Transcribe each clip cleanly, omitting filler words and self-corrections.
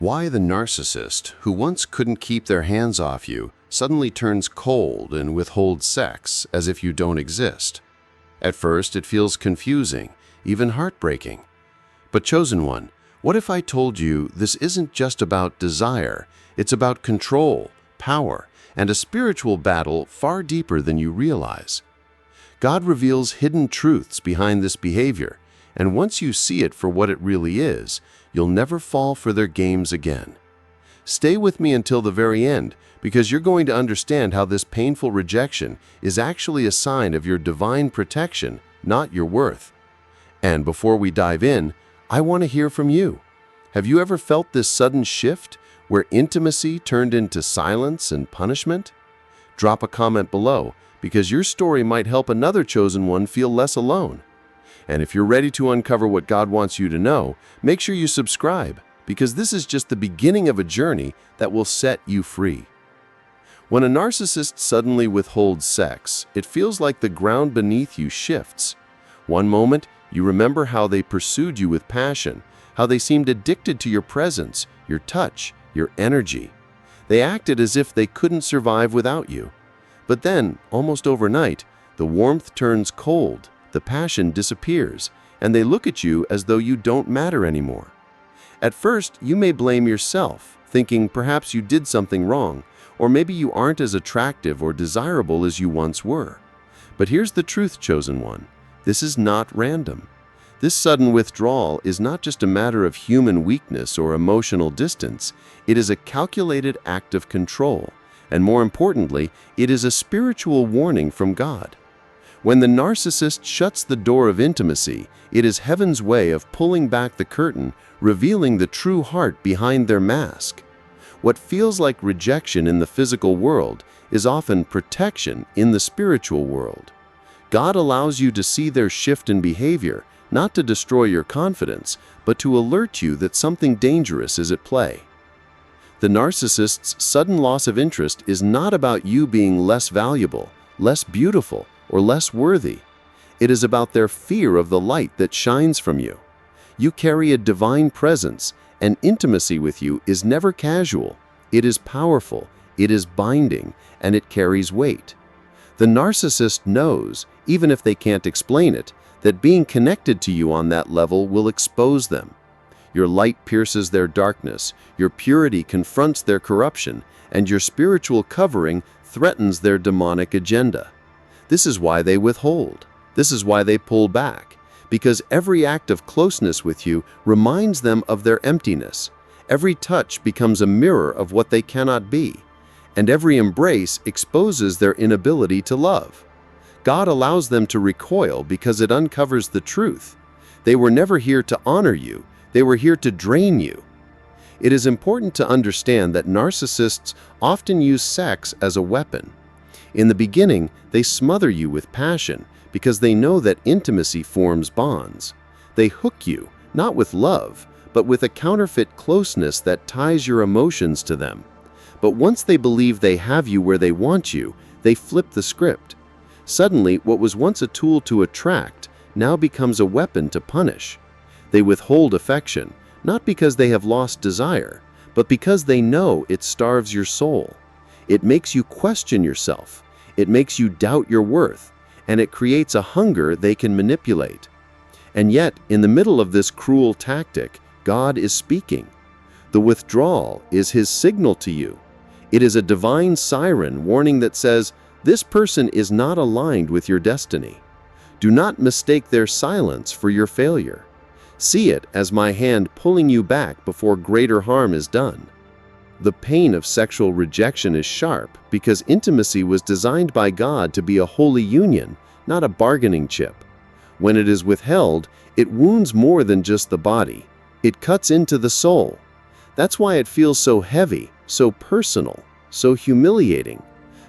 Why the narcissist, who once couldn't keep their hands off you, suddenly turns cold and withholds sex as if you don't exist. At first, it feels confusing, even heartbreaking. But chosen one, what if I told you this isn't just about desire, it's about control, power, and a spiritual battle far deeper than you realize? God reveals hidden truths behind this behavior, and once you see it for what it really is, you'll never fall for their games again. Stay with me until the very end, because you're going to understand how this painful rejection is actually a sign of your divine protection, not your worth. And before we dive in, I want to hear from you. Have you ever felt this sudden shift where intimacy turned into silence and punishment? Drop a comment below, because your story might help another chosen one feel less alone. And if you're ready to uncover what God wants you to know, make sure you subscribe, because this is just the beginning of a journey that will set you free. When a narcissist suddenly withholds sex, it feels like the ground beneath you shifts. One moment, you remember how they pursued you with passion, how they seemed addicted to your presence, your touch, your energy. They acted as if they couldn't survive without you. But then, almost overnight, the warmth turns cold, the passion disappears, and they look at you as though you don't matter anymore. At first, you may blame yourself, thinking perhaps you did something wrong, or maybe you aren't as attractive or desirable as you once were. But here's the truth, chosen one. This is not random. This sudden withdrawal is not just a matter of human weakness or emotional distance. It is a calculated act of control, and more importantly, it is a spiritual warning from God. When the narcissist shuts the door of intimacy, it is heaven's way of pulling back the curtain, revealing the true heart behind their mask. What feels like rejection in the physical world is often protection in the spiritual world. God allows you to see their shift in behavior, not to destroy your confidence, but to alert you that something dangerous is at play. The narcissist's sudden loss of interest is not about you being less valuable, less beautiful, or less worthy. It is about their fear of the light that shines from you. You carry a divine presence, and intimacy with you is never casual. It is powerful, it is binding, and it carries weight. The narcissist knows, even if they can't explain it, that being connected to you on that level will expose them. Your light pierces their darkness, your purity confronts their corruption, and your spiritual covering threatens their demonic agenda. This is why they withhold. This is why they pull back, because every act of closeness with you reminds them of their emptiness. Every touch becomes a mirror of what they cannot be, and every embrace exposes their inability to love. God allows them to recoil because it uncovers the truth. They were never here to honor you, they were here to drain you. It is important to understand that narcissists often use sex as a weapon. In the beginning, they smother you with passion because they know that intimacy forms bonds. They hook you, not with love, but with a counterfeit closeness that ties your emotions to them. But once they believe they have you where they want you, they flip the script. Suddenly, what was once a tool to attract now becomes a weapon to punish. They withhold affection, not because they have lost desire, but because they know it starves your soul. It makes you question yourself, it makes you doubt your worth, and it creates a hunger they can manipulate. And yet, in the middle of this cruel tactic, God is speaking. The withdrawal is His signal to you. It is a divine siren warning that says, "This person is not aligned with your destiny." Do not mistake their silence for your failure. See it as my hand pulling you back before greater harm is done. The pain of sexual rejection is sharp because intimacy was designed by God to be a holy union, not a bargaining chip. When it is withheld, it wounds more than just the body. It cuts into the soul. That's why it feels so heavy, so personal, so humiliating.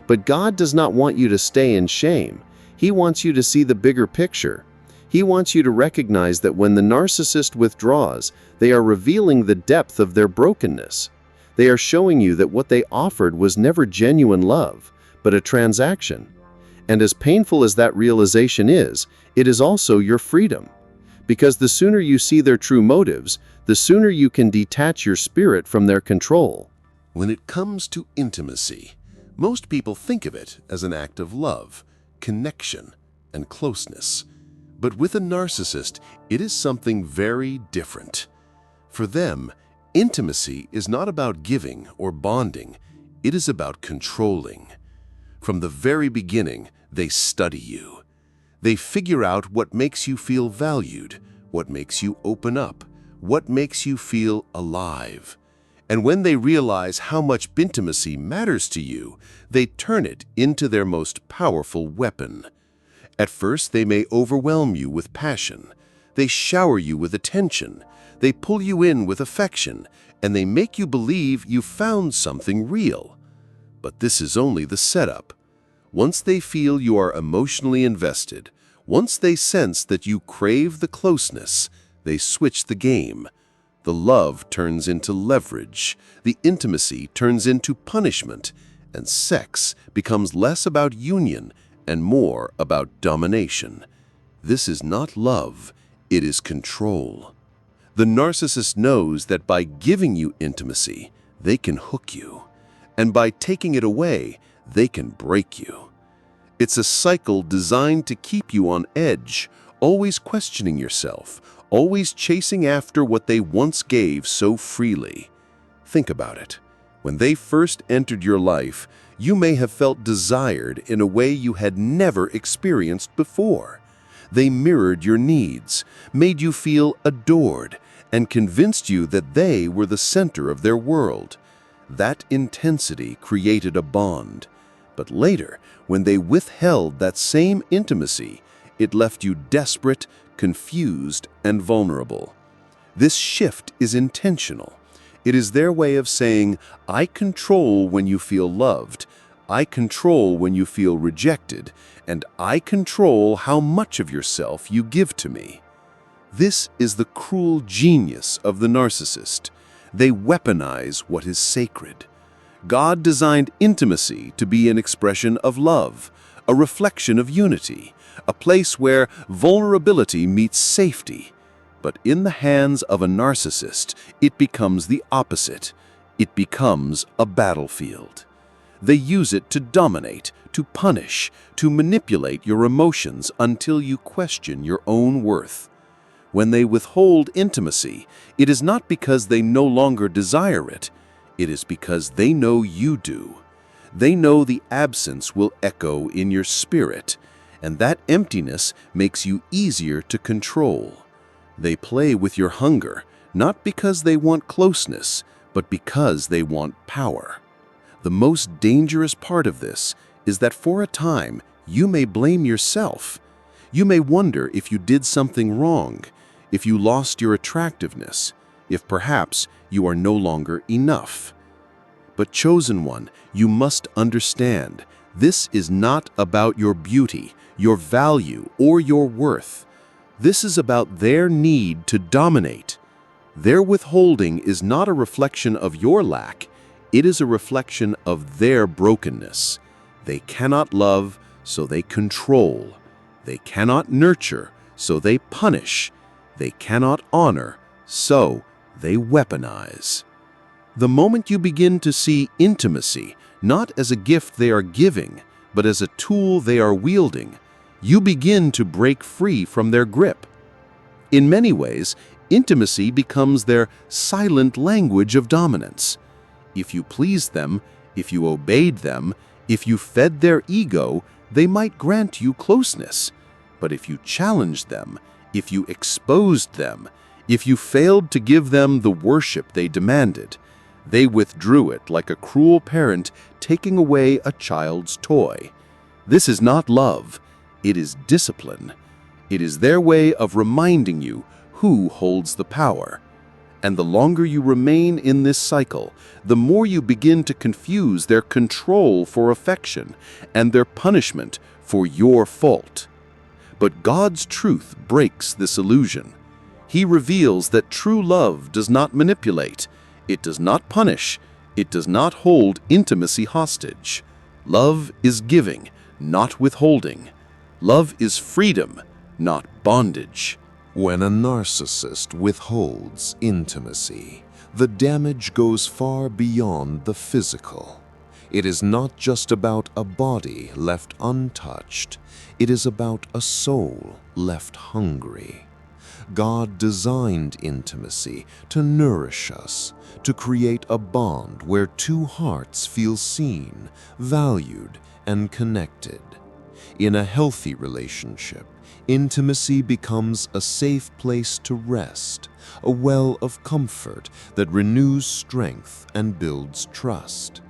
But God does not want you to stay in shame. He wants you to see the bigger picture. He wants you to recognize that when the narcissist withdraws, they are revealing the depth of their brokenness. They are showing you that what they offered was never genuine love, but a transaction. And as painful as that realization is, it is also your freedom. because the sooner you see their true motives, the sooner you can detach your spirit from their control. When it comes to intimacy, most people think of it as an act of love, connection, and closeness. But with a narcissist, it is something very different. For them, intimacy is not about giving or bonding, it is about controlling. From the very beginning, they study you. They figure out what makes you feel valued, what makes you open up, what makes you feel alive. And when they realize how much intimacy matters to you, they turn it into their most powerful weapon. At first, they may overwhelm you with passion. They shower you with attention. They pull you in with affection, and they make you believe you found something real. But this is only the setup. Once they feel you are emotionally invested, once they sense that you crave the closeness, they switch the game. The love turns into leverage, the intimacy turns into punishment, and sex becomes less about union and more about domination. This is not love, it is control. The narcissist knows that by giving you intimacy, they can hook you, and by taking it away, they can break you. It's a cycle designed to keep you on edge, always questioning yourself, always chasing after what they once gave so freely. Think about it. When they first entered your life, you may have felt desired in a way you had never experienced before. They mirrored your needs, made you feel adored, and convinced you that they were the center of their world. That intensity created a bond. But later, when they withheld that same intimacy, it left you desperate, confused, and vulnerable. This shift is intentional. It is their way of saying, I control when you feel loved, I control when you feel rejected, and I control how much of yourself you give to me. This is the cruel genius of the narcissist. They weaponize what is sacred. God designed intimacy to be an expression of love, a reflection of unity, a place where vulnerability meets safety. But in the hands of a narcissist, it becomes the opposite. It becomes a battlefield. They use it to dominate, to punish, to manipulate your emotions until you question your own worth. When they withhold intimacy, it is not because they no longer desire it. It is because they know you do. They know the absence will echo in your spirit, and that emptiness makes you easier to control. They play with your hunger, not because they want closeness, but because they want power. The most dangerous part of this is that for a time, you may blame yourself. You may wonder if you did something wrong, if you lost your attractiveness, if perhaps you are no longer enough. But chosen one, you must understand, this is not about your beauty, your value, or your worth. This is about their need to dominate. Their withholding is not a reflection of your lack, it is a reflection of their brokenness. They cannot love, so they control. They cannot nurture, so they punish. They cannot honor, so they weaponize. The moment you begin to see intimacy not as a gift they are giving, but as a tool they are wielding, you begin to break free from their grip. In many ways, intimacy becomes their silent language of dominance. If you pleased them, if you obeyed them, if you fed their ego, they might grant you closeness. But if you challenged them, if you exposed them, if you failed to give them the worship they demanded, they withdrew it like a cruel parent taking away a child's toy. This is not love, it is discipline. It is their way of reminding you who holds the power. And the longer you remain in this cycle, the more you begin to confuse their control for affection and their punishment for your fault. But God's truth breaks this illusion. He reveals that true love does not manipulate, it does not punish, it does not hold intimacy hostage. Love is giving, not withholding. Love is freedom, not bondage. When a narcissist withholds intimacy, the damage goes far beyond the physical. It is not just about a body left untouched, it is about a soul left hungry. God designed intimacy to nourish us, to create a bond where two hearts feel seen, valued, and connected. In a healthy relationship, intimacy becomes a safe place to rest, a well of comfort that renews strength and builds trust.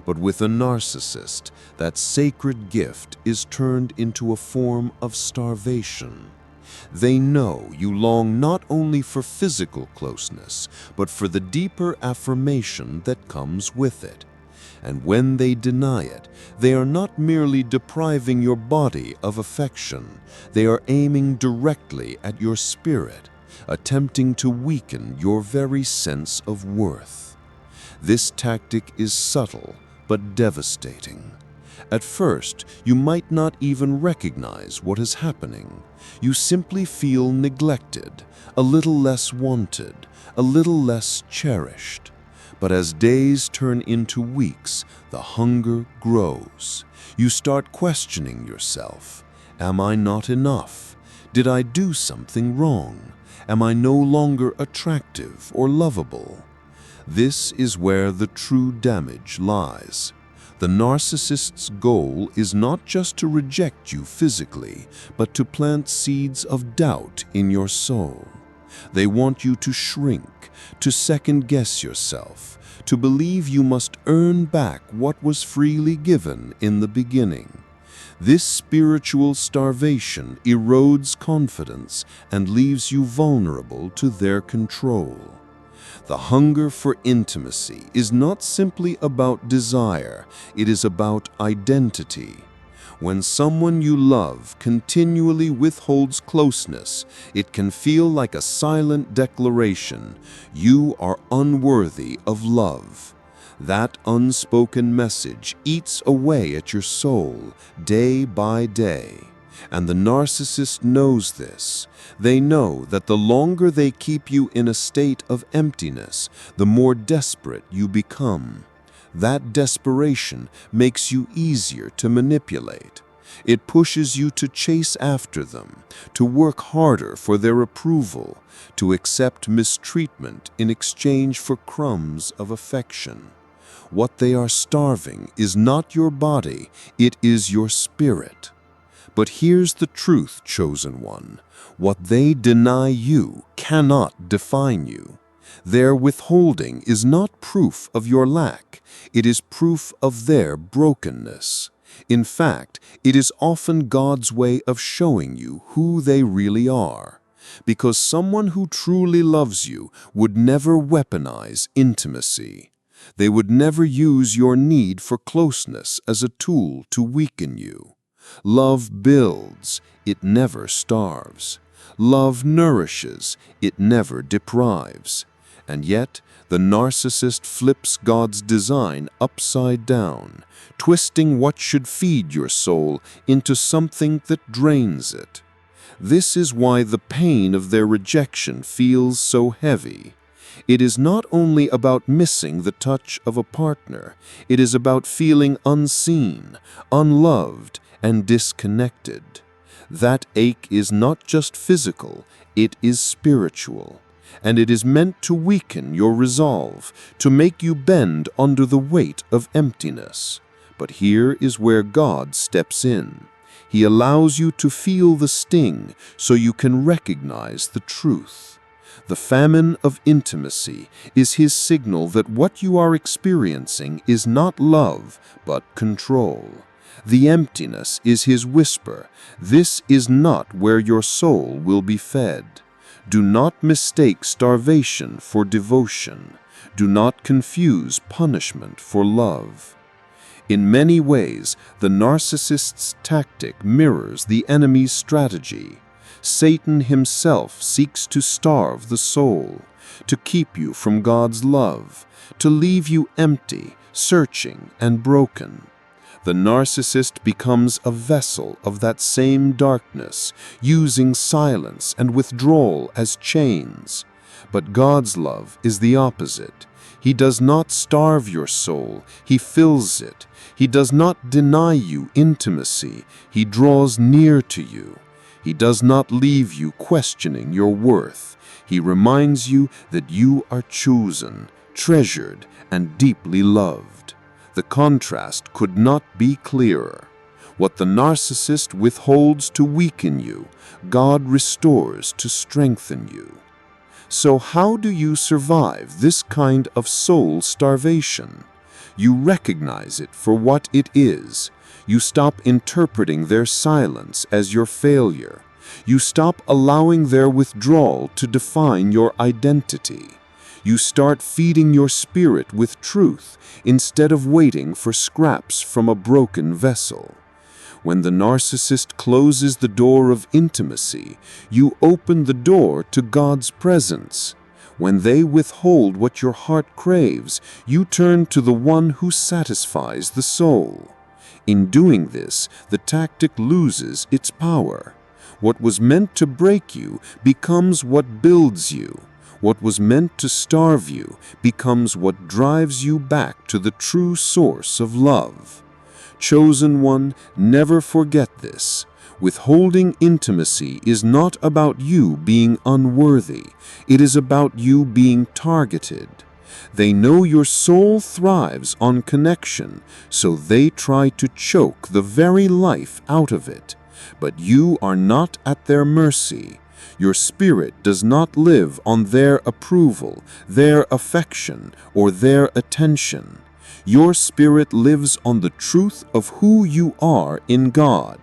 But with a narcissist, that sacred gift is turned into a form of starvation. They know you long not only for physical closeness, but for the deeper affirmation that comes with it. And when they deny it, they are not merely depriving your body of affection, they are aiming directly at your spirit, attempting to weaken your very sense of worth. This tactic is subtle but devastating. At first, you might not even recognize what is happening. You simply feel neglected, a little less wanted, a little less cherished. But as days turn into weeks, the hunger grows. You start questioning yourself. Am I not enough? Did I do something wrong? Am I no longer attractive or lovable? This is where the true damage lies. The narcissist's goal is not just to reject you physically, but to plant seeds of doubt in your soul. They want you to shrink, to second-guess yourself, to believe you must earn back what was freely given in the beginning. This spiritual starvation erodes confidence and leaves you vulnerable to their control. The hunger for intimacy is not simply about desire, it is about identity. When someone you love continually withholds closeness, it can feel like a silent declaration, you are unworthy of love. That unspoken message eats away at your soul day by day. And the narcissist knows this. They know that the longer they keep you in a state of emptiness, the more desperate you become. That desperation makes you easier to manipulate. It pushes you to chase after them, to work harder for their approval, to accept mistreatment in exchange for crumbs of affection. What they are starving is not your body, it is your spirit. But here's the truth, chosen one. What they deny you cannot define you. Their withholding is not proof of your lack. It is proof of their brokenness. In fact, it is often God's way of showing you who they really are. Because someone who truly loves you would never weaponize intimacy. They would never use your need for closeness as a tool to weaken you. Love builds, it never starves. Love nourishes, it never deprives. And yet, the narcissist flips God's design upside down, twisting what should feed your soul into something that drains it. This is why the pain of their rejection feels so heavy. It is not only about missing the touch of a partner, it is about feeling unseen, unloved, and disconnected. That ache is not just physical, it is spiritual. And it is meant to weaken your resolve, to make you bend under the weight of emptiness. But here is where God steps in. He allows you to feel the sting so you can recognize the truth. The famine of intimacy is His signal that what you are experiencing is not love, but control. The emptiness is His whisper, this is not where your soul will be fed. Do not mistake starvation for devotion. Do not confuse punishment for love. In many ways, the narcissist's tactic mirrors the enemy's strategy. Satan himself seeks to starve the soul, to keep you from God's love, to leave you empty, searching, and broken. The narcissist becomes a vessel of that same darkness, using silence and withdrawal as chains. But God's love is the opposite. He does not starve your soul, He fills it. He does not deny you intimacy, He draws near to you. He does not leave you questioning your worth. He reminds you that you are chosen, treasured, and deeply loved. The contrast could not be clearer. What the narcissist withholds to weaken you, God restores to strengthen you. So how do you survive this kind of soul starvation? You recognize it for what it is. You stop interpreting their silence as your failure. You stop allowing their withdrawal to define your identity. You start feeding your spirit with truth instead of waiting for scraps from a broken vessel. When the narcissist closes the door of intimacy, you open the door to God's presence. When they withhold what your heart craves, you turn to the one who satisfies the soul. In doing this, the tactic loses its power. What was meant to break you becomes what builds you. What was meant to starve you becomes what drives you back to the true source of love. Chosen one, never forget this. Withholding intimacy is not about you being unworthy. It is about you being targeted. They know your soul thrives on connection, so they try to choke the very life out of it. But you are not at their mercy. Your spirit does not live on their approval, their affection, or their attention. Your spirit lives on the truth of who you are in God.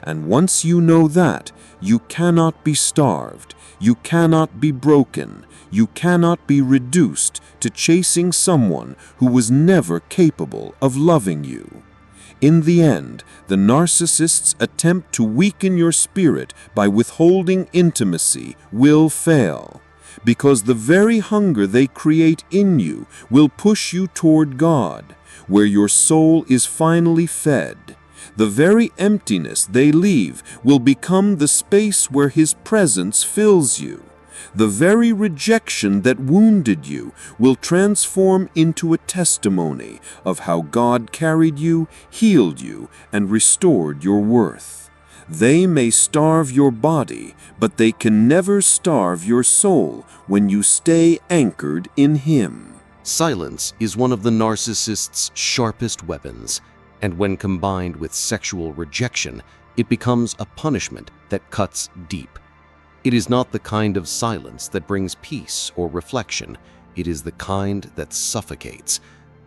And once you know that, you cannot be starved, you cannot be broken, you cannot be reduced to chasing someone who was never capable of loving you. In the end, the narcissist's attempt to weaken your spirit by withholding intimacy will fail, because the very hunger they create in you will push you toward God, where your soul is finally fed. The very emptiness they leave will become the space where His presence fills you. The very rejection that wounded you will transform into a testimony of how God carried you, healed you, and restored your worth. They may starve your body, but they can never starve your soul when you stay anchored in Him. Silence is one of the narcissist's sharpest weapons, and when combined with sexual rejection, it becomes a punishment that cuts deep. It is not the kind of silence that brings peace or reflection. It is the kind that suffocates.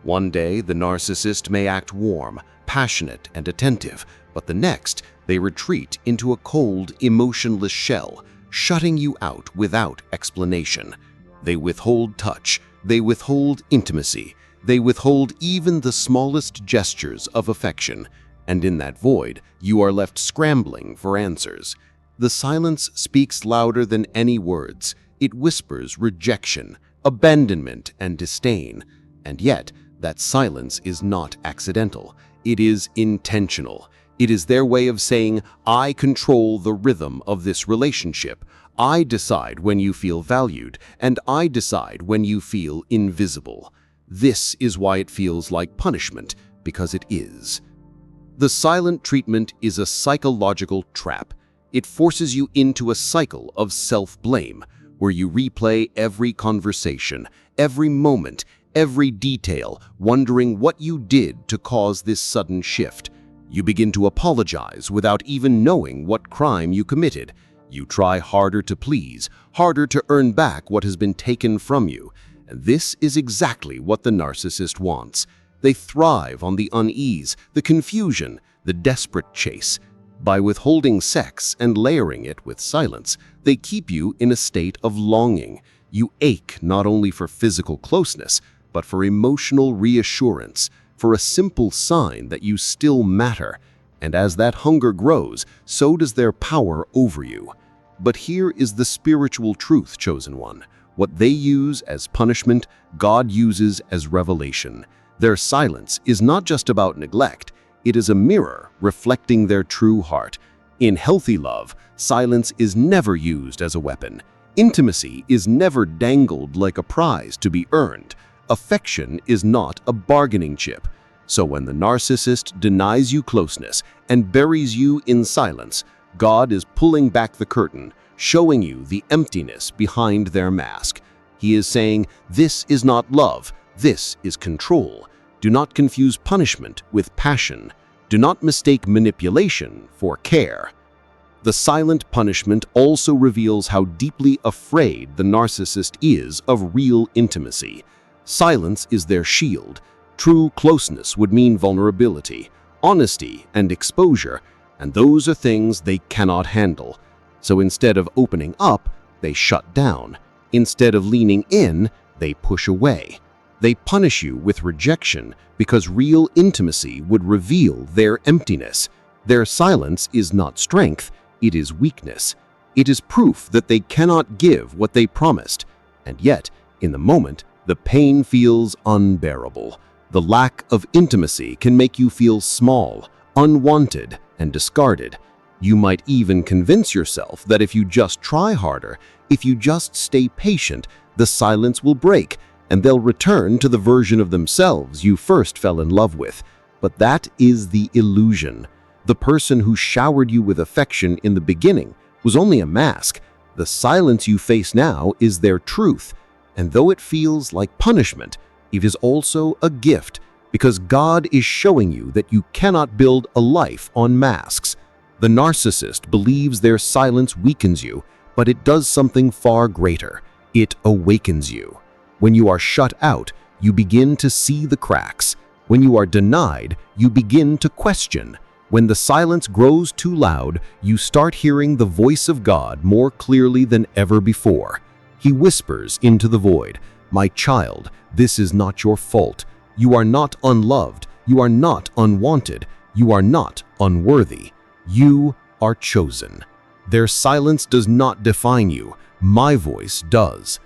One day, the narcissist may act warm, passionate, and attentive, but the next, they retreat into a cold, emotionless shell, shutting you out without explanation. They withhold touch, they withhold intimacy, they withhold even the smallest gestures of affection, and in that void, you are left scrambling for answers. The silence speaks louder than any words. It whispers rejection, abandonment, and disdain. And yet, that silence is not accidental. It is intentional. It is their way of saying, I control the rhythm of this relationship. I decide when you feel valued, and I decide when you feel invisible. This is why it feels like punishment, because it is. The silent treatment is a psychological trap. It forces you into a cycle of self-blame, where you replay every conversation, every moment, every detail, wondering what you did to cause this sudden shift. You begin to apologize without even knowing what crime you committed. You try harder to please, harder to earn back what has been taken from you. And this is exactly what the narcissist wants. They thrive on the unease, the confusion, the desperate chase. By withholding sex and layering it with silence, they keep you in a state of longing. You ache not only for physical closeness, but for emotional reassurance, for a simple sign that you still matter. And as that hunger grows, so does their power over you. But here is the spiritual truth, chosen one. What they use as punishment, God uses as revelation. Their silence is not just about neglect. It is a mirror reflecting their true heart. In healthy love, silence is never used as a weapon. Intimacy is never dangled like a prize to be earned. Affection is not a bargaining chip. So when the narcissist denies you closeness and buries you in silence, God is pulling back the curtain, showing you the emptiness behind their mask. He is saying, this is not love, this is control. Do not confuse punishment with passion. Do not mistake manipulation for care. The silent punishment also reveals how deeply afraid the narcissist is of real intimacy. Silence is their shield. True closeness would mean vulnerability, honesty, and exposure, and those are things they cannot handle. So instead of opening up, they shut down. Instead of leaning in, they push away. They punish you with rejection because real intimacy would reveal their emptiness. Their silence is not strength, it is weakness. It is proof that they cannot give what they promised. And yet, in the moment, the pain feels unbearable. The lack of intimacy can make you feel small, unwanted, and discarded. You might even convince yourself that if you just try harder, if you just stay patient, the silence will break, and they'll return to the version of themselves you first fell in love with. But that is the illusion. The person who showered you with affection in the beginning was only a mask. The silence you face now is their truth, and though it feels like punishment, it is also a gift, because God is showing you that you cannot build a life on masks. The narcissist believes their silence weakens you, but it does something far greater. It awakens you. When you are shut out, you begin to see the cracks. When you are denied, you begin to question. When the silence grows too loud, you start hearing the voice of God more clearly than ever before. He whispers into the void, "My child, this is not your fault. You are not unloved. You are not unwanted. You are not unworthy. You are chosen." Their silence does not define you. My voice does.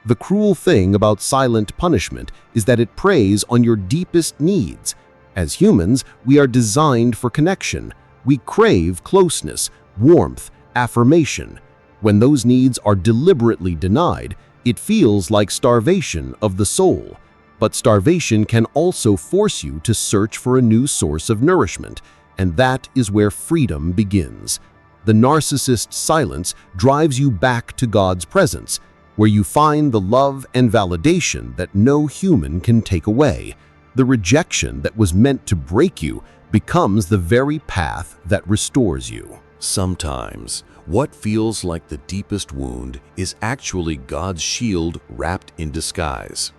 The cruel thing about silent punishment is that it preys on your deepest needs. As humans, we are designed for connection. We crave closeness, warmth, affirmation. When those needs are deliberately denied, it feels like starvation of the soul. But starvation can also force you to search for a new source of nourishment, and that is where freedom begins. The narcissist's silence drives you back to God's presence, where you find the love and validation that no human can take away. The rejection that was meant to break you becomes the very path that restores you. Sometimes, what feels like the deepest wound is actually God's shield wrapped in disguise.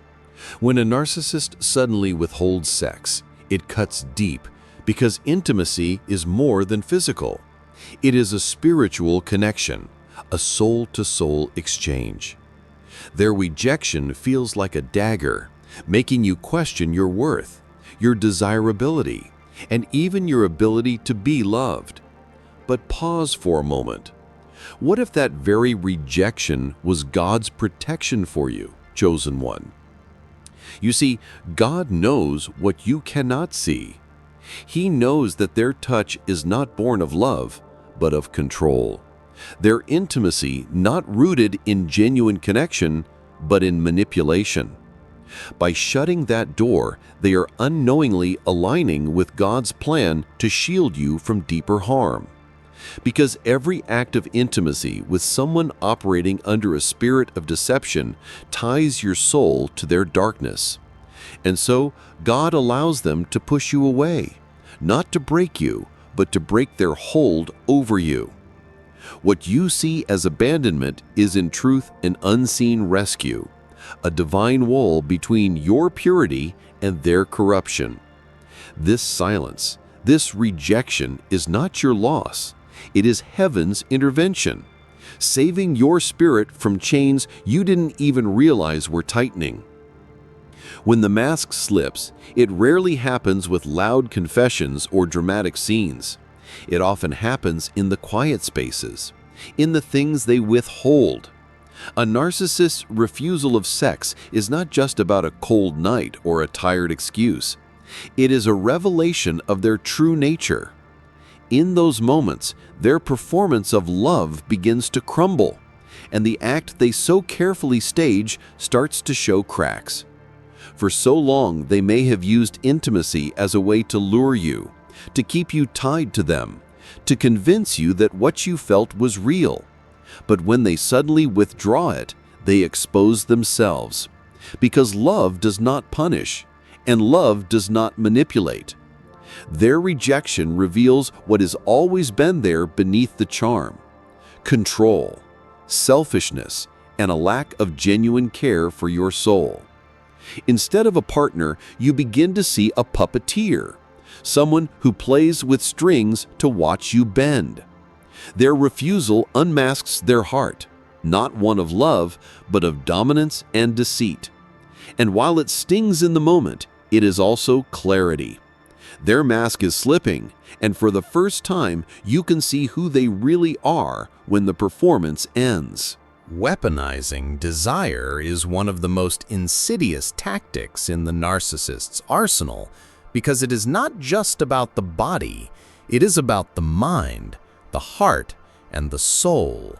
When a narcissist suddenly withholds sex, it cuts deep because intimacy is more than physical. It is a spiritual connection, a soul-to-soul exchange. Their rejection feels like a dagger, making you question your worth, your desirability, and even your ability to be loved. But pause for a moment. What if that very rejection was God's protection for you, chosen one? You see, God knows what you cannot see. He knows that their touch is not born of love, but of control. Their intimacy not rooted in genuine connection, but in manipulation. By shutting that door, they are unknowingly aligning with God's plan to shield you from deeper harm. Because every act of intimacy with someone operating under a spirit of deception ties your soul to their darkness. And so, God allows them to push you away, not to break you, but to break their hold over you. What you see as abandonment is in truth an unseen rescue, a divine wall between your purity and their corruption. This silence, this rejection is not your loss. It is heaven's intervention, saving your spirit from chains you didn't even realize were tightening. When the mask slips, it rarely happens with loud confessions or dramatic scenes. It often happens in the quiet spaces, in the things they withhold. A narcissist's refusal of sex is not just about a cold night or a tired excuse. It is a revelation of their true nature. In those moments, their performance of love begins to crumble, and the act they so carefully stage starts to show cracks. For so long, they may have used intimacy as a way to lure you, to keep you tied to them, to convince you that what you felt was real. But when they suddenly withdraw it, they expose themselves. Because love does not punish, and love does not manipulate. Their rejection reveals what has always been there beneath the charm: control, selfishness, and a lack of genuine care for your soul. Instead of a partner, you begin to see a puppeteer, someone who plays with strings to watch you bend. Their refusal unmasks their heart, not one of love, but of dominance and deceit. And while it stings in the moment, it is also clarity. Their mask is slipping, and for the first time, you can see who they really are when the performance ends. Weaponizing desire is one of the most insidious tactics in the narcissist's arsenal, because it is not just about the body, it is about the mind, the heart, and the soul.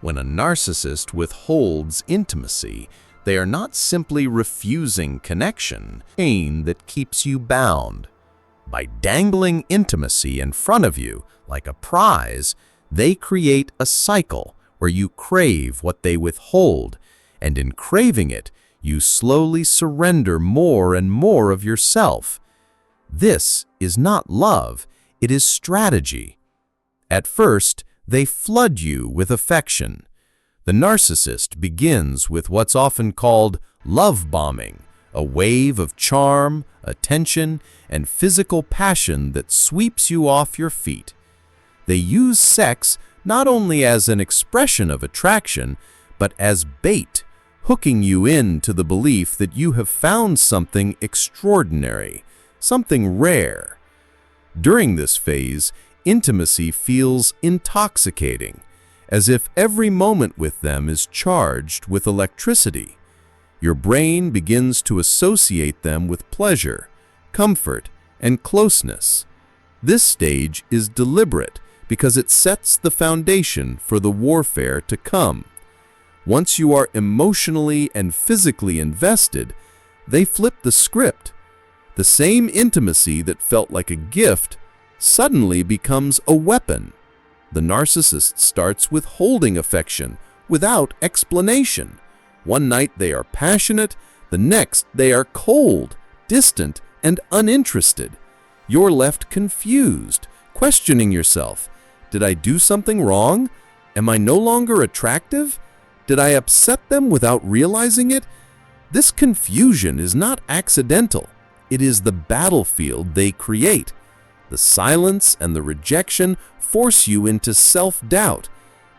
When a narcissist withholds intimacy, they are not simply refusing connection, pain that keeps you bound. By dangling intimacy in front of you like a prize, they create a cycle where you crave what they withhold, and in craving it, you slowly surrender more and more of yourself. This is not love, it is strategy. At first, they flood you with affection. The narcissist begins with what's often called love bombing, a wave of charm, attention, and physical passion that sweeps you off your feet. They use sex not only as an expression of attraction, but as bait, hooking you into the belief that you have found something extraordinary, something rare. During this phase, intimacy feels intoxicating, as if every moment with them is charged with electricity. Your brain begins to associate them with pleasure, comfort, and closeness. This stage is deliberate because it sets the foundation for the warfare to come. Once you are emotionally and physically invested, they flip the script. The same intimacy that felt like a gift suddenly becomes a weapon. The narcissist starts withholding affection without explanation. One night they are passionate, the next they are cold, distant, and uninterested. You're left confused, questioning yourself. Did I do something wrong? Am I no longer attractive? Did I upset them without realizing it? This confusion is not accidental. It is the battlefield they create. The silence and the rejection force you into self-doubt,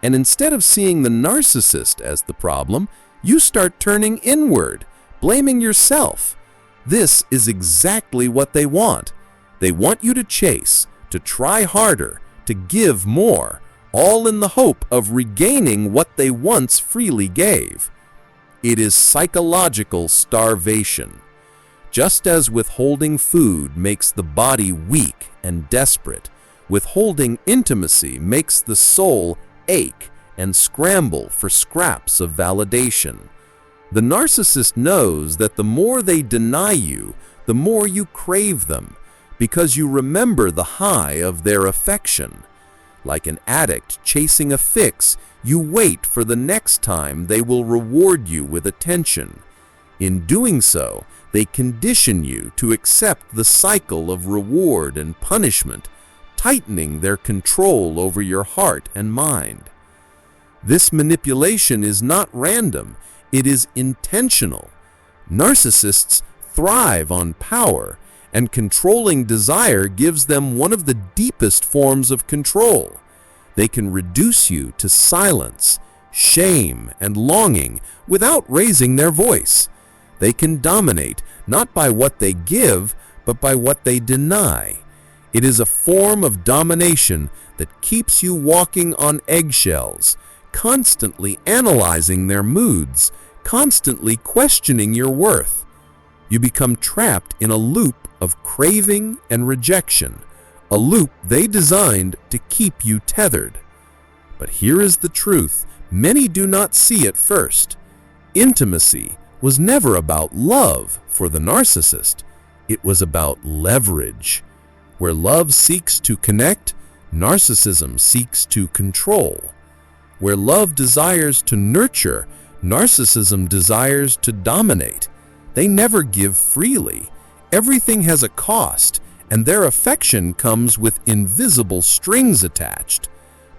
and instead of seeing the narcissist as the problem, you start turning inward, blaming yourself. This is exactly what they want. They want you to chase, to try harder, to give more, all in the hope of regaining what they once freely gave. It is psychological starvation. Just as withholding food makes the body weak and desperate, withholding intimacy makes the soul ache and scramble for scraps of validation. The narcissist knows that the more they deny you, the more you crave them, because you remember the high of their affection. Like an addict chasing a fix, you wait for the next time they will reward you with attention. In doing so, they condition you to accept the cycle of reward and punishment, tightening their control over your heart and mind. This manipulation is not random, it is intentional. Narcissists thrive on power, and controlling desire gives them one of the deepest forms of control. They can reduce you to silence, shame, and longing without raising their voice. They can dominate not by what they give, but by what they deny. It is a form of domination that keeps you walking on eggshells, constantly analyzing their moods, constantly questioning your worth. You become trapped in a loop of craving and rejection, a loop they designed to keep you tethered. But here is the truth many do not see at first. Intimacy was never about love for the narcissist. It was about leverage. Where love seeks to connect, narcissism seeks to control. Where love desires to nurture, narcissism desires to dominate. They never give freely. Everything has a cost, and their affection comes with invisible strings attached.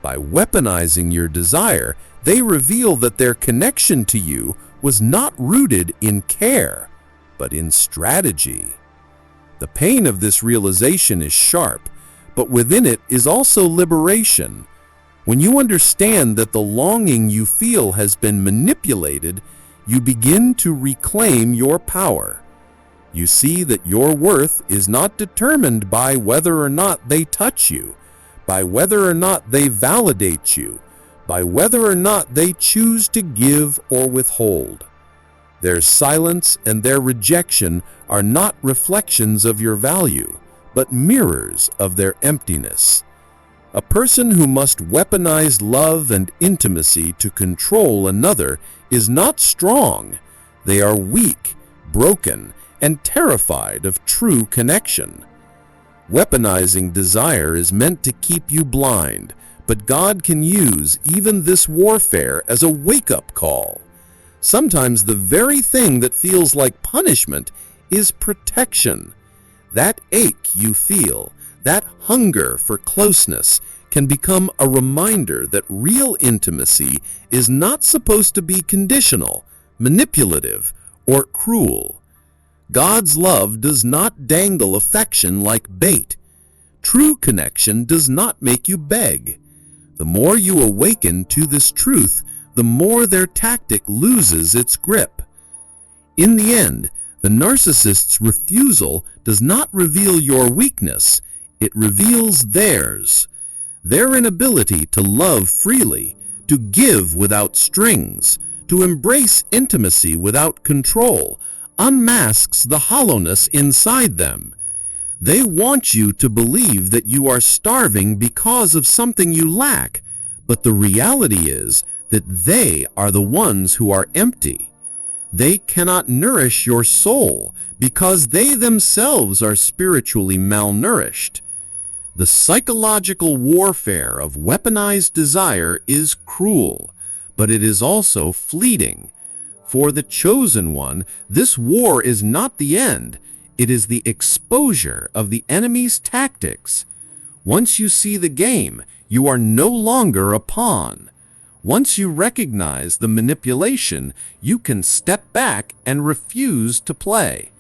By weaponizing your desire, they reveal that their connection to you was not rooted in care, but in strategy. The pain of this realization is sharp, but within it is also liberation. When you understand that the longing you feel has been manipulated, you begin to reclaim your power. You see that your worth is not determined by whether or not they touch you, by whether or not they validate you, by whether or not they choose to give or withhold. Their silence and their rejection are not reflections of your value, but mirrors of their emptiness. A person who must weaponize love and intimacy to control another is not strong. They are weak, broken, and terrified of true connection. Weaponizing desire is meant to keep you blind, but God can use even this warfare as a wake-up call. Sometimes the very thing that feels like punishment is protection. That ache you feel, that hunger for closeness, can become a reminder that real intimacy is not supposed to be conditional, manipulative, or cruel. God's love does not dangle affection like bait. True connection does not make you beg. The more you awaken to this truth, the more their tactic loses its grip. In the end, the narcissist's refusal does not reveal your weakness, it reveals theirs. Their inability to love freely, to give without strings, to embrace intimacy without control, unmasks the hollowness inside them. They want you to believe that you are starving because of something you lack, but the reality is that they are the ones who are empty. They cannot nourish your soul because they themselves are spiritually malnourished. The psychological warfare of weaponized desire is cruel, but it is also fleeting. For the chosen one, this war is not the end. It is the exposure of the enemy's tactics. Once you see the game, you are no longer a pawn. Once you recognize the manipulation, you can step back and refuse to play.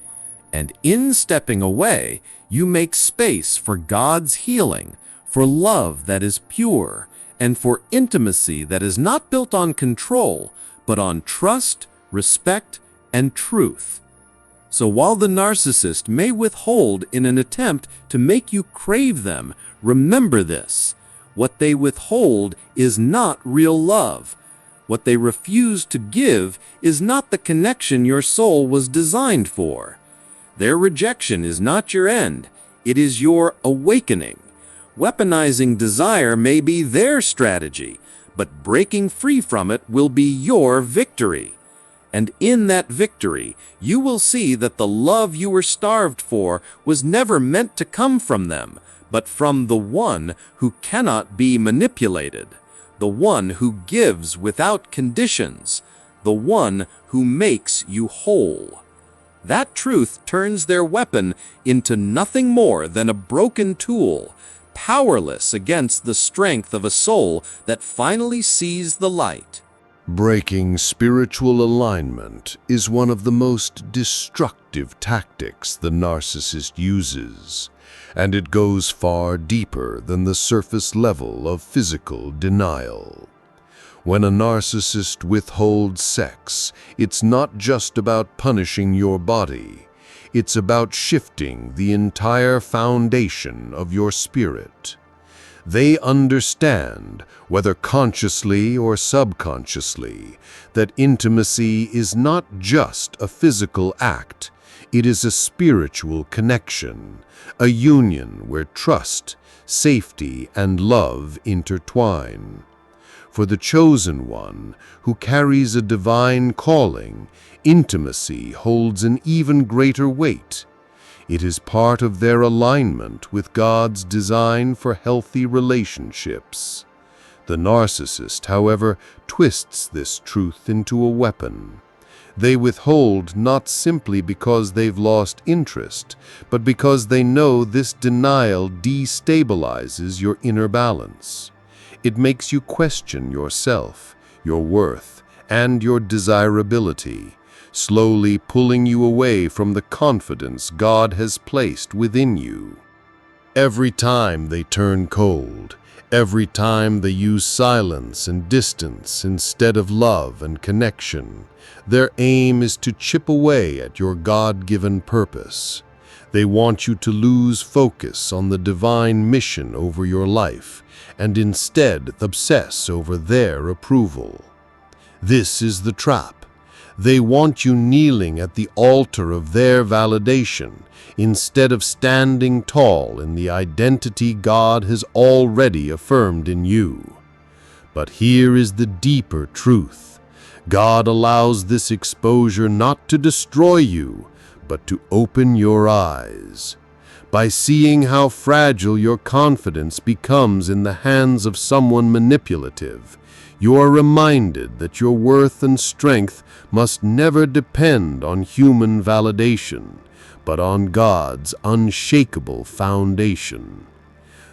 And in stepping away, you make space for God's healing, for love that is pure, and for intimacy that is not built on control, but on trust, respect, and truth. So while the narcissist may withhold in an attempt to make you crave them, remember this: what they withhold is not real love. What they refuse to give is not the connection your soul was designed for. Their rejection is not your end, it is your awakening. Weaponizing desire may be their strategy, but breaking free from it will be your victory. And in that victory, you will see that the love you were starved for was never meant to come from them, but from the one who cannot be manipulated, the one who gives without conditions, the one who makes you whole. That truth turns their weapon into nothing more than a broken tool, powerless against the strength of a soul that finally sees the light. Breaking spiritual alignment is one of the most destructive tactics the narcissist uses, and it goes far deeper than the surface level of physical denial. When a narcissist withholds sex, it's not just about punishing your body. It's about shifting the entire foundation of your spirit. They understand, whether consciously or subconsciously, that intimacy is not just a physical act. It is a spiritual connection, a union where trust, safety, and love intertwine. For the chosen one, who carries a divine calling, intimacy holds an even greater weight. It is part of their alignment with God's design for healthy relationships. The narcissist, however, twists this truth into a weapon. They withhold not simply because they've lost interest, but because they know this denial destabilizes your inner balance. It makes you question yourself, your worth, and your desirability, slowly pulling you away from the confidence God has placed within you. Every time they turn cold, every time they use silence and distance instead of love and connection, their aim is to chip away at your God-given purpose. They want you to lose focus on the divine mission over your life and instead obsess over their approval. This is the trap. They want you kneeling at the altar of their validation instead of standing tall in the identity God has already affirmed in you. But here is the deeper truth. God allows this exposure not to destroy you, but to open your eyes. By seeing how fragile your confidence becomes in the hands of someone manipulative, you are reminded that your worth and strength must never depend on human validation, but on God's unshakable foundation.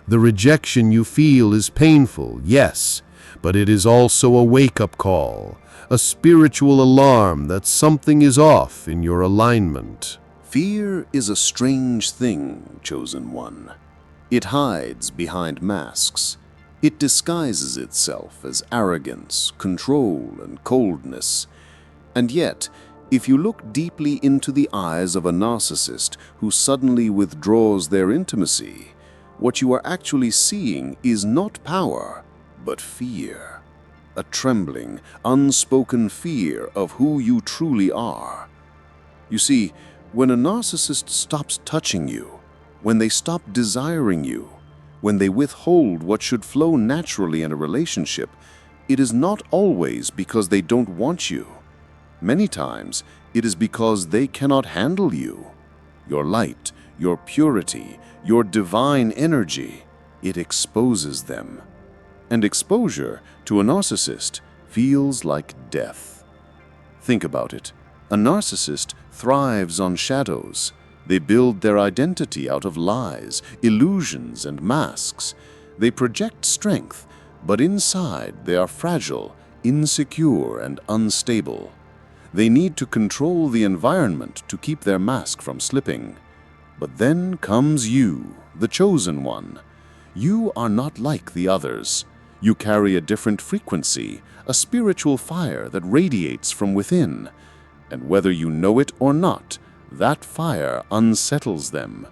The rejection you feel is painful, yes, but it is also a wake-up call, a spiritual alarm that something is off in your alignment. Fear is a strange thing, chosen one. It hides behind masks. It disguises itself as arrogance, control, and coldness. And yet, if you look deeply into the eyes of a narcissist who suddenly withdraws their intimacy, what you are actually seeing is not power, but fear. A trembling, unspoken fear of who you truly are. You see, when a narcissist stops touching you, when they stop desiring you, when they withhold what should flow naturally in a relationship, it is not always because they don't want you. Many times, it is because they cannot handle you. Your light, your purity, your divine energy, it exposes them. And exposure to a narcissist feels like death. Think about it. A narcissist thrives on shadows. They build their identity out of lies, illusions, and masks. They project strength, but inside they are fragile, insecure, and unstable. They need to control the environment to keep their mask from slipping. But then comes you, the chosen one. You are not like the others. You carry a different frequency, a spiritual fire that radiates from within. And whether you know it or not, that fire unsettles them.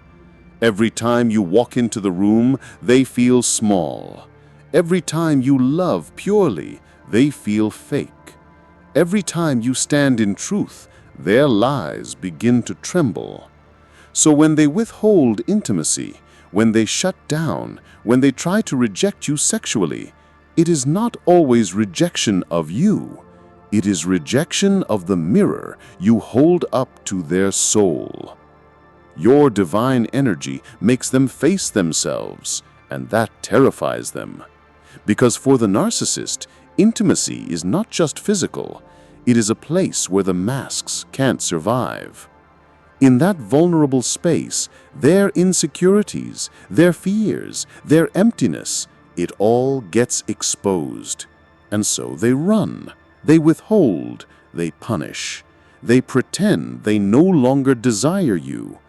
Every time you walk into the room, they feel small. Every time you love purely, they feel fake. Every time you stand in truth, their lies begin to tremble. So when they withhold intimacy, when they shut down, when they try to reject you sexually, it is not always rejection of you. It is rejection of the mirror you hold up to their soul. Your divine energy makes them face themselves, and that terrifies them. Because for the narcissist, intimacy is not just physical, it is a place where the masks can't survive. In that vulnerable space, their insecurities, their fears, their emptiness, it all gets exposed. And so they run. They withhold, they punish, they pretend they no longer desire you.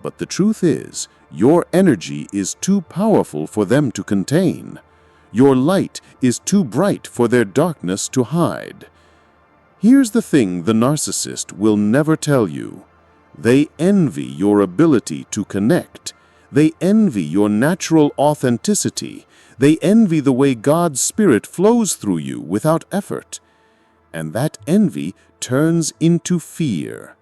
But the truth is, your energy is too powerful for them to contain. Your light is too bright for their darkness to hide. Here's the thing the narcissist will never tell you. They envy your ability to connect. They envy your natural authenticity. They envy the way God's Spirit flows through you without effort. And that envy turns into fear.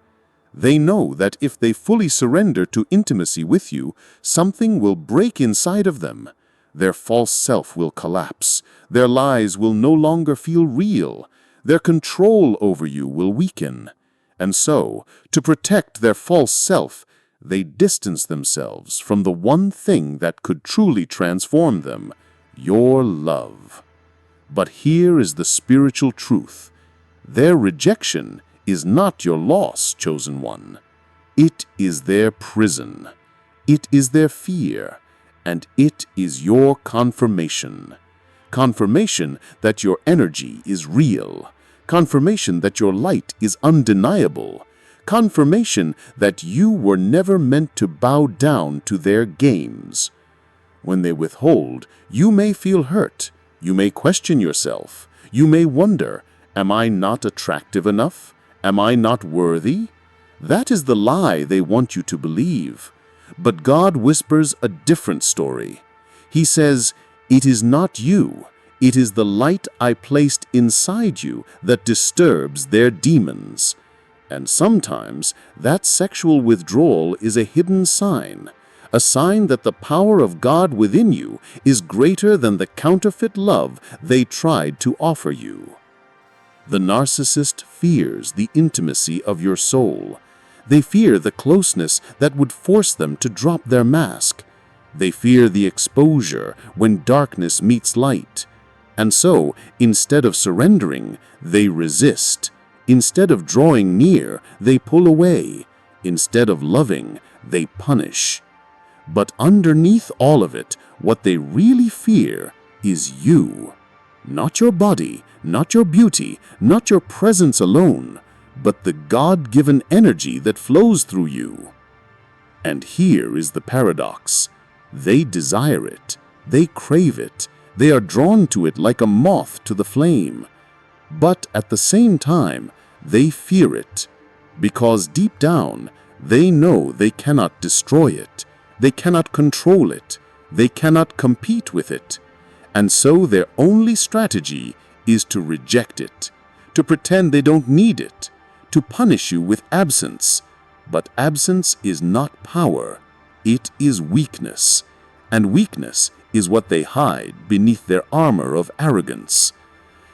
They know that if they fully surrender to intimacy with you, something will break inside of them. Their false self will collapse. Their lies will no longer feel real. Their control over you will weaken. And so, to protect their false self, they distance themselves from the one thing that could truly transform them, your love. But here is the spiritual truth. Their rejection is not your loss, chosen one. It is their prison. It is their fear. And it is your confirmation. Confirmation that your energy is real. Confirmation that your light is undeniable. Confirmation that you were never meant to bow down to their games. When they withhold, you may feel hurt. You may question yourself. You may wonder, am I not attractive enough? Am I not worthy? That is the lie they want you to believe. But God whispers a different story. He says, it is not you. It is the light I placed inside you that disturbs their demons. And sometimes that sexual withdrawal is a hidden sign, a sign that the power of God within you is greater than the counterfeit love they tried to offer you. The narcissist fears the intimacy of your soul. They fear the closeness that would force them to drop their mask. They fear the exposure when darkness meets light. And so, instead of surrendering, they resist. Instead of drawing near, they pull away. Instead of loving, they punish. But underneath all of it, what they really fear is you. Not your body, not your beauty, not your presence alone, but the God-given energy that flows through you. And here is the paradox. They desire it. They crave it. They are drawn to it like a moth to the flame. But at the same time, they fear it, because deep down, they know they cannot destroy it. They cannot control it. They cannot compete with it. And so their only strategy is to reject it, to pretend they don't need it, to punish you with absence. But absence is not power. It is weakness. And weakness is what they hide beneath their armor of arrogance.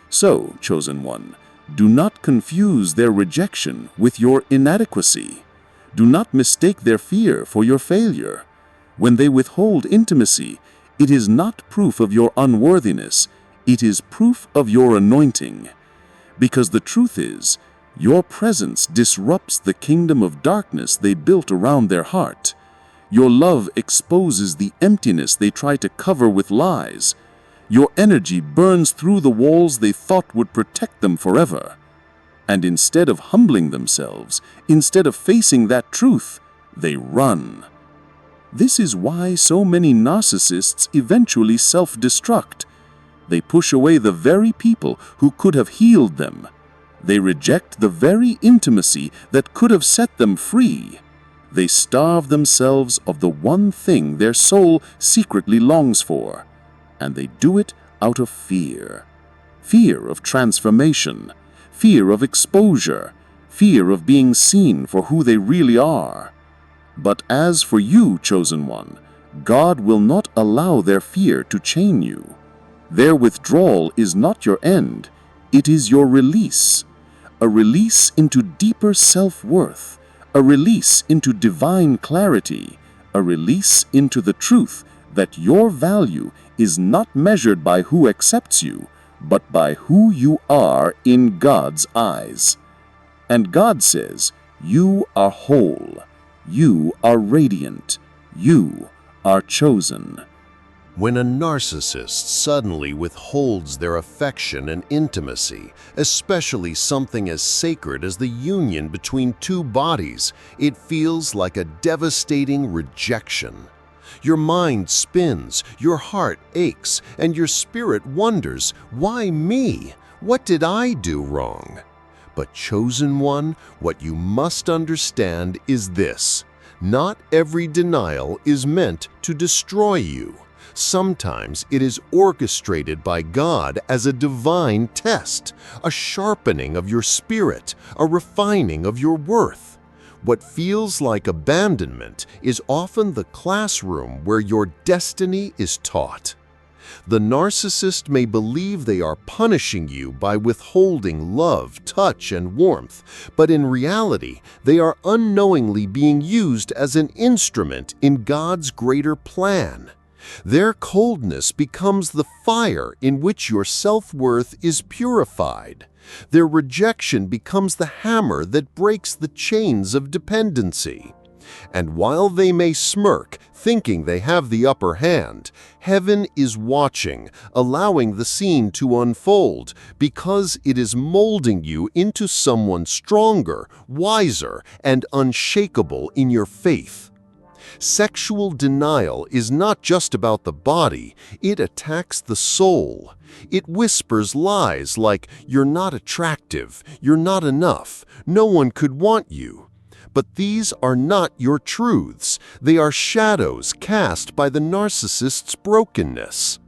So, chosen one, do not confuse their rejection with your inadequacy. Do not mistake their fear for your failure. When they withhold intimacy, it is not proof of your unworthiness, it is proof of your anointing. Because the truth is, your presence disrupts the kingdom of darkness they built around their heart. Your love exposes the emptiness they try to cover with lies. Your energy burns through the walls they thought would protect them forever. And instead of humbling themselves, instead of facing that truth, they run. This is why so many narcissists eventually self-destruct. They push away the very people who could have healed them. They reject the very intimacy that could have set them free. They starve themselves of the one thing their soul secretly longs for. And they do it out of fear. Fear of transformation, fear of exposure, fear of being seen for who they really are. But as for you, chosen one, God will not allow their fear to chain you. Their withdrawal is not your end, it is your release. A release into deeper self-worth, a release into divine clarity, a release into the truth that your value is not measured by who accepts you, but by who you are in God's eyes. And God says, you are whole, you are radiant, you are chosen. When a narcissist suddenly withholds their affection and intimacy, especially something as sacred as the union between two bodies, it feels like a devastating rejection. Your mind spins, your heart aches, and your spirit wonders, why me? What did I do wrong? But chosen one, what you must understand is this: not every denial is meant to destroy you. Sometimes it is orchestrated by God as a divine test, a sharpening of your spirit, a refining of your worth. What feels like abandonment is often the classroom where your destiny is taught. The narcissist may believe they are punishing you by withholding love, touch, and warmth, but in reality, they are unknowingly being used as an instrument in God's greater plan. Their coldness becomes the fire in which your self-worth is purified. Their rejection becomes the hammer that breaks the chains of dependency. And while they may smirk, thinking they have the upper hand, heaven is watching, allowing the scene to unfold, because it is molding you into someone stronger, wiser, and unshakable in your faith. Sexual denial is not just about the body, it attacks the soul. It whispers lies like, "You're not attractive, you're not enough, no one could want you." But these are not your truths. They are shadows cast by the narcissist's brokenness.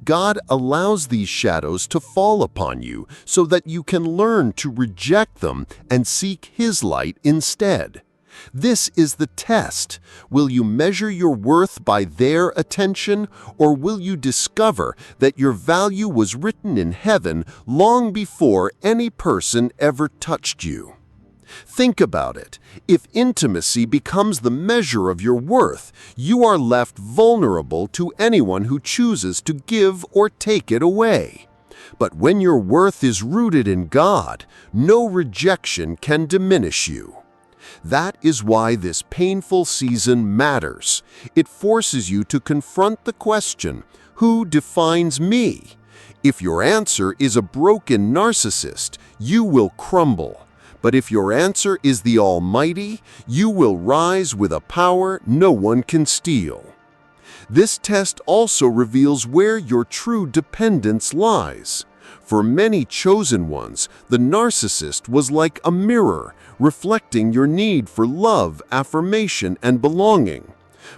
God allows these shadows to fall upon you so that you can learn to reject them and seek His light instead. This is the test. Will you measure your worth by their attention, or will you discover that your value was written in heaven long before any person ever touched you? Think about it. If intimacy becomes the measure of your worth, you are left vulnerable to anyone who chooses to give or take it away. But when your worth is rooted in God, no rejection can diminish you. That is why this painful season matters. It forces you to confront the question, who defines me? If your answer is a broken narcissist, you will crumble. But if your answer is the Almighty, you will rise with a power no one can steal. This test also reveals where your true dependence lies. For many chosen ones, the narcissist was like a mirror, reflecting your need for love, affirmation, and belonging.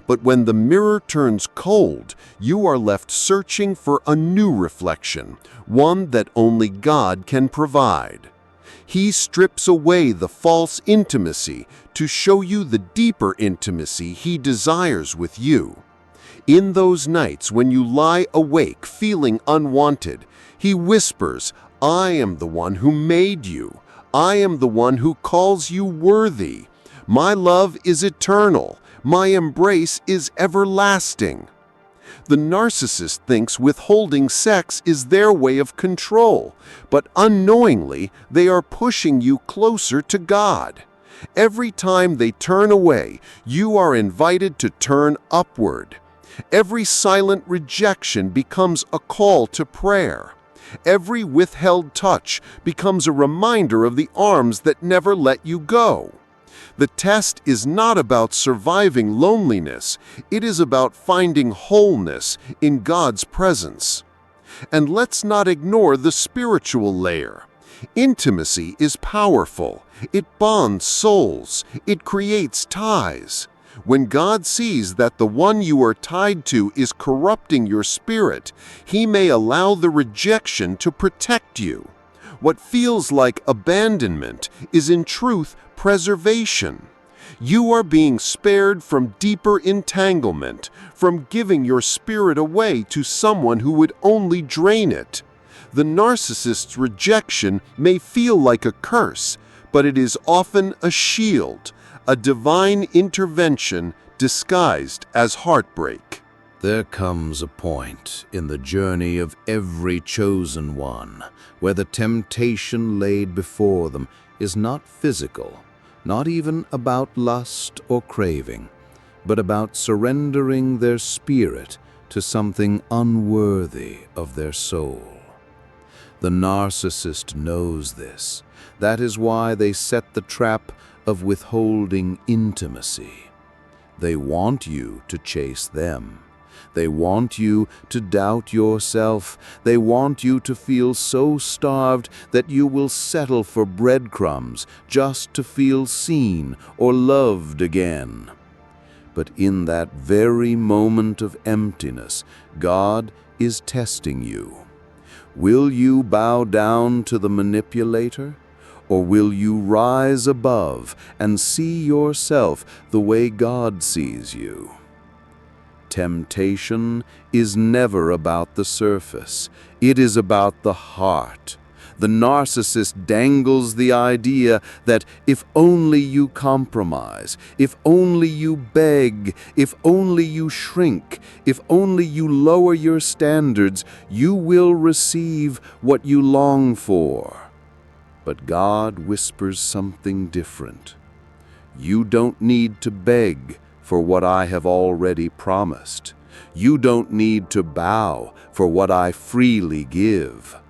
But when the mirror turns cold, you are left searching for a new reflection, one that only God can provide. He strips away the false intimacy to show you the deeper intimacy He desires with you. In those nights when you lie awake feeling unwanted, He whispers, "I am the one who made you. I am the one who calls you worthy. My love is eternal. My embrace is everlasting." The narcissist thinks withholding sex is their way of control, but unknowingly they are pushing you closer to God. Every time they turn away, you are invited to turn upward. Every silent rejection becomes a call to prayer. Every withheld touch becomes a reminder of the arms that never let you go. The test is not about surviving loneliness, it is about finding wholeness in God's presence. And let's not ignore the spiritual layer. Intimacy is powerful. It bonds souls. It creates ties. When God sees that the one you are tied to is corrupting your spirit, He may allow the rejection to protect you. What feels like abandonment is in truth preservation. You are being spared from deeper entanglement, from giving your spirit away to someone who would only drain it. The narcissist's rejection may feel like a curse, but it is often a shield, a divine intervention disguised as heartbreak. There comes a point in the journey of every chosen one where the temptation laid before them is not physical, not even about lust or craving, but about surrendering their spirit to something unworthy of their soul. The narcissist knows this. That is why they set the trap of withholding intimacy. They want you to chase them. They want you to doubt yourself. They want you to feel so starved that you will settle for breadcrumbs just to feel seen or loved again. But in that very moment of emptiness, God is testing you. Will you bow down to the manipulator? Or will you rise above and see yourself the way God sees you? Temptation is never about the surface. It is about the heart. The narcissist dangles the idea that if only you compromise, if only you beg, if only you shrink, if only you lower your standards, you will receive what you long for. But God whispers something different. You don't need to beg for what I have already promised. You don't need to bow for what I freely give.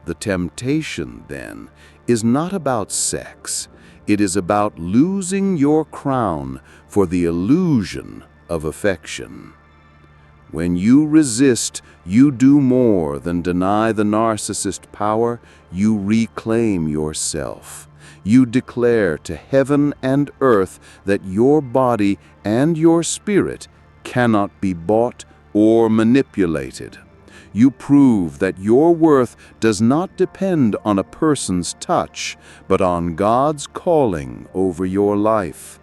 The temptation, then, is not about sex. It is about losing your crown for the illusion of affection. When you resist, you do more than deny the narcissist power. You reclaim yourself. You declare to heaven and earth that your body and your spirit cannot be bought or manipulated. You prove that your worth does not depend on a person's touch, but on God's calling over your life.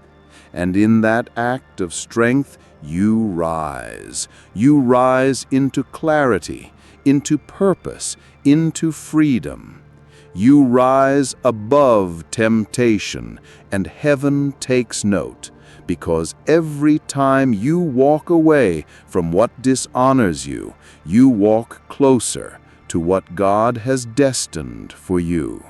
And in that act of strength, you rise. You rise into clarity, into purpose, into freedom. You rise above temptation, and heaven takes note, because every time you walk away from what dishonors you, you walk closer to what God has destined for you.